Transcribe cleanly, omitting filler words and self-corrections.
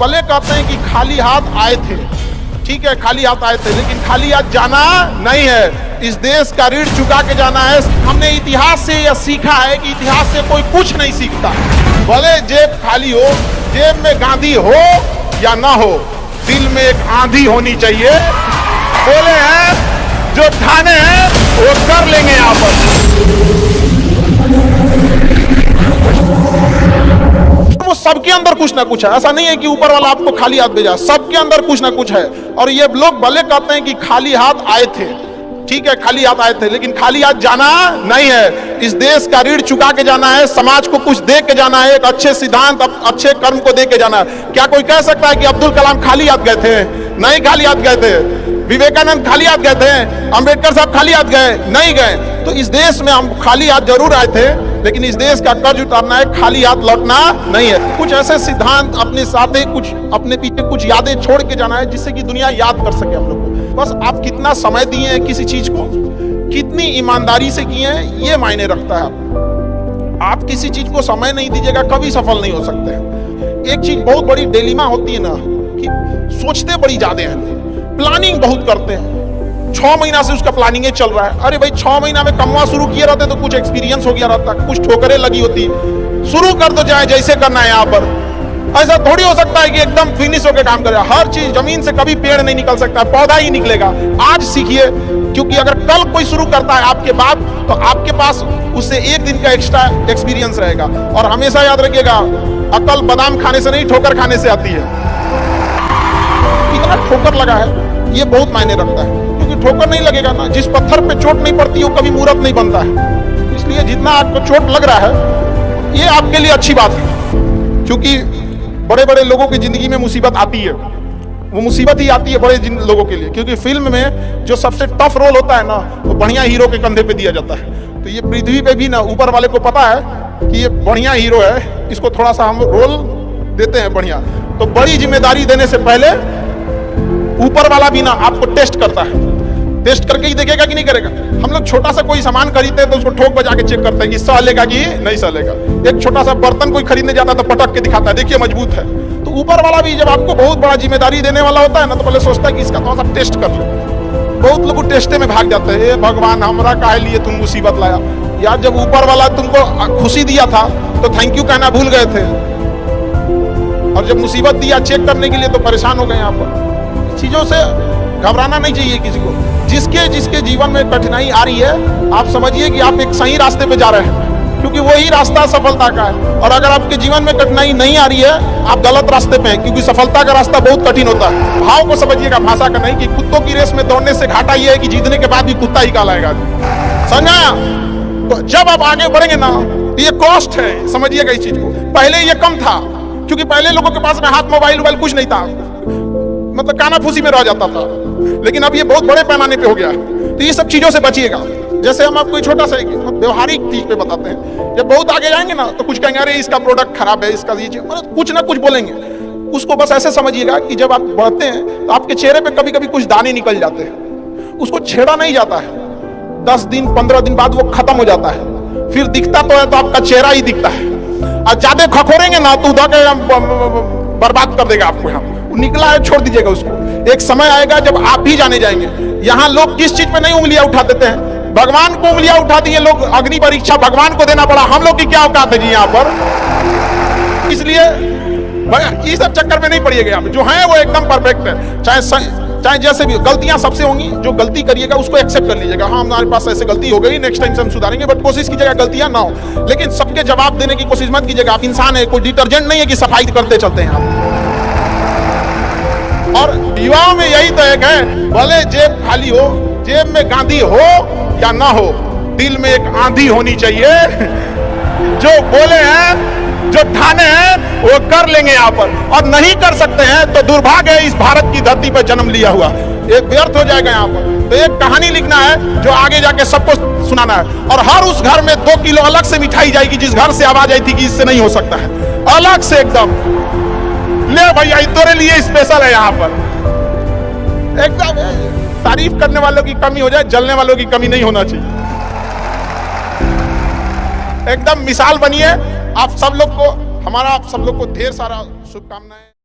भले कहते हैं कि खाली हाथ आए थे, ठीक है खाली हाथ आए थे, लेकिन खाली हाथ जाना नहीं है। इस देश का ऋण चुका के जाना है। हमने इतिहास से यह सीखा है कि इतिहास से कोई कुछ नहीं सीखता। भले जेब खाली हो, जेब में गांधी हो या ना हो, दिल में एक आंधी होनी चाहिए। बोले हैं जो ठाने हैं वो कर लेंगे यहाँ पर। वो सबके अंदर कुछ ना कुछ है, ऐसा नहीं है कि ऊपर वाला आपको खाली हाथ भेजा, सबके अंदर कुछ ना कुछ है। और ये लोग भले कहते हैं कि खाली हाथ आए थे, ठीक है खाली हाथ आए थे, लेकिन खाली हाथ जाना नहीं है। इस देश का ऋण चुका के जाना है, समाज को कुछ दे के जाना है, एक अच्छे सिद्धांत अच्छे कर्म को दे के जाना है। क्या कोई कह सकता है कि अब्दुल कलाम खाली हाथ गए थे? नहीं खाली हाथ गए थे। विवेकानंद खाली हाथ गए थे? अंबेडकर साहब खाली हाथ गए? नहीं गए। तो इस देश में हम खाली हाथ जरूर आए थे, लेकिन इस देश का कर्ज उतारना है, खाली हाथ लौटना नहीं है। कुछ ऐसे सिद्धांत अपने साथ ही, कुछ अपने पीछे कुछ यादें छोड़ के जाना है, जिससे कि दुनिया याद कर सके हम लोग को। बस आप कितना समय दिए हैं किसी चीज को, कितनी ईमानदारी से किए हैं, ये मायने रखता है। आप किसी चीज को समय नहीं दीजिएगा, कभी सफल नहीं हो सकते। एक चीज बहुत बड़ी डिलेमा होती है ना, कि सोचते बड़ी ज्यादा हैं, प्लानिंग बहुत करते हैं। 6 महीना से उसका प्लानिंग चल रहा है। अरे भाई 6 महीना में कमवा शुरू किए रहते तो कुछ एक्सपीरियंस हो गया रहता, कुछ ठोकरें लगी होती, शुरू कर दो जाए जैसे करना है। यहाँ पर ऐसा थोड़ी हो सकता है कि एकदम फिनिश होकर काम करे। हर चीज, जमीन से कभी पेड़ नहीं निकल सकता, पौधा ही निकलेगा। आज सीखिए, क्योंकि अगर कल कोई शुरू करता है आपके बाद, तो आपके पास उससे 1 दिन का एक्स्ट्रा एक्सपीरियंस रहेगा। और हमेशा याद रखिएगा, अकल बादाम खाने से नहीं, ठोकर खाने से आती है। कितना ठोकर लगा है ये बहुत मायने रखता है, क्योंकि ठोकर नहीं लगेगा ना, जिस पत्थर पे चोट नहीं पड़ती वो कभी मूर्त नहीं बनता है। इसलिए जितना आपको चोट लग रहा है ये आपके लिए अच्छी बात है, क्योंकि बड़े बड़े लोगों की जिंदगी में मुसीबत आती है, वो मुसीबत ही आती है बड़े लोगों के लिए। क्योंकि फिल्म में जो सबसे टफ रोल होता है ना, वो बढ़िया हीरो के कंधे पे दिया जाता है। तो ये पृथ्वी पे भी ना ऊपर वाले को पता है कि ये बढ़िया हीरो है, इसको थोड़ा सा हम रोल देते हैं बढ़िया। तो बड़ी जिम्मेदारी देने से पहले ऊपर वाला भी ना आपको टेस्ट करता है, टेस्ट करके ही देखेगा कि नहीं करेगा। हम लोग छोटा सा कोई सामान खरीदते हैं तो उसको ठोक बजा के चेक करते हैं कि सहलेगा कि नहीं सहलेगा। एक छोटा सा बर्तन कोई खरीदने जाता है तो पटक के दिखाता है, देखिए मजबूत है। तो ऊपर वाला भी जब आपको बहुत बड़ा जिम्मेदारी देने वाला होता है ना, तो पहले सोचता है कि इसका थोड़ा सा टेस्ट कर लो। बहुत लोग टेस्टे में भाग जाते हैं, भगवान हमरा काहे लिए तुम मुसीबत लाया यार। जब ऊपर वाला तुमको खुशी दिया था तो थैंक यू कहना भूल गए थे, और जब मुसीबत दिया चेक करने के लिए तो परेशान हो गए। यहाँ पर चीजों से घबराना नहीं चाहिए किसी को। जिसके जीवन में कठिनाई आ रही है, आप समझिए कि आप एक सही रास्ते पे जा रहे हैं, क्योंकि वही रास्ता सफलता का है। और अगर आपके जीवन में कठिनाई नहीं आ रही है, आप गलत रास्ते पे हैं, क्योंकि सफलता का रास्ता बहुत कठिन होता है। भाव को समझिएगा, भाषा का नहीं। कि कुत्तों की रेस में दौड़ने से घाटा ये है कि जीतने के बाद भी कुत्ता ही कहलाएगा, समझा? तो जब आप आगे बढ़ेंगे ना, ये कॉस्ट है, समझिएगा इस चीज को। पहले ये कम था, क्योंकि पहले लोगों के पास में हाथ मोबाइल कुछ नहीं था, मतलब काना फूसी में रह जाता था। लेकिन अब ये बहुत बड़े पैमाने पे हो गया। तो ये सब चीजों से बचिएगा। जैसे हम आपको छोटा सा व्यवहारिक चीज पे बताते हैं, जब बहुत आगे जाएंगे ना तो कुछ कहेंगे अरे इसका प्रोडक्ट खराब है, इसका ये मतलब कुछ ना कुछ बोलेंगे। उसको बस ऐसे समझिएगा कि जब आप बढ़ते हैं तो आपके चेहरे पे कभी कभी कुछ दाने निकल जाते हैं, उसको छेड़ा नहीं जाता है। 10 दिन 15 दिन बाद वो खत्म हो जाता है, फिर दिखता तो है तो आपका चेहरा ही दिखता है। और ज्यादा खखोरेंगे ना तो बर्बाद कर देगा आपको। यहाँ निकला है छोड़ दीजिएगा उसको। एक समय आएगा जब आप भी जाने जाएंगे। यहाँ लोग किस चीज पे नहीं उंगलियां उठा देते हैं, भगवान को उंगलियां उठा दिए लोग। अग्नि परीक्षा भगवान को देना पड़ा, हम लोग की क्या औकात है जी यहाँ पर। इसलिए ये सब चक्कर में नहीं पड़िएगा। यहाँ पे जो है वो एकदम परफेक्ट है। चाहे जैसे भी गलतियां सबसे होंगी, जो गलती करिएगा उसको एक्सेप्ट कर लीजिएगा। हाँ हमारे पास ऐसे गलती हो गई, नेक्स्ट टाइम से हम सुधारेंगे, बट कोशिश कीजिएगा गलतियां ना हो। लेकिन सबके जवाब देने की कोशिश मत कीजिएगा। आप इंसान है, कोई डिटर्जेंट नहीं है कि सफाई करते चलते हैं आप। और युवाओं में यही तो एक है, भले जेब खाली हो, जेब में गांधी हो या ना हो, दिल में एक आंधी होनी चाहिए। जो बोले हैं, जो ठाने हैं, वो कर लेंगे यहाँ पर। और नहीं कर सकते हैं तो दुर्भाग्य है इस भारत की धरती पर जन्म लिया हुआ, एक व्यर्थ हो जाएगा यहाँ पर। तो एक कहानी लिखना है जो आगे जाके सबको सुनाना है। और हर उस घर में 2 किलो अलग से मिठाई जाएगी जिस घर से आवाज आई थी कि इससे नहीं हो सकता है, अलग से एकदम ले भैया तेरे लिए स्पेशल है। यहाँ पर एकदम तारीफ करने वालों की कमी हो जाए, जलने वालों की कमी नहीं होना चाहिए। एकदम मिसाल बनिए। आप सब लोग को, हमारा आप सब लोग को ढेर सारा शुभकामनाएं।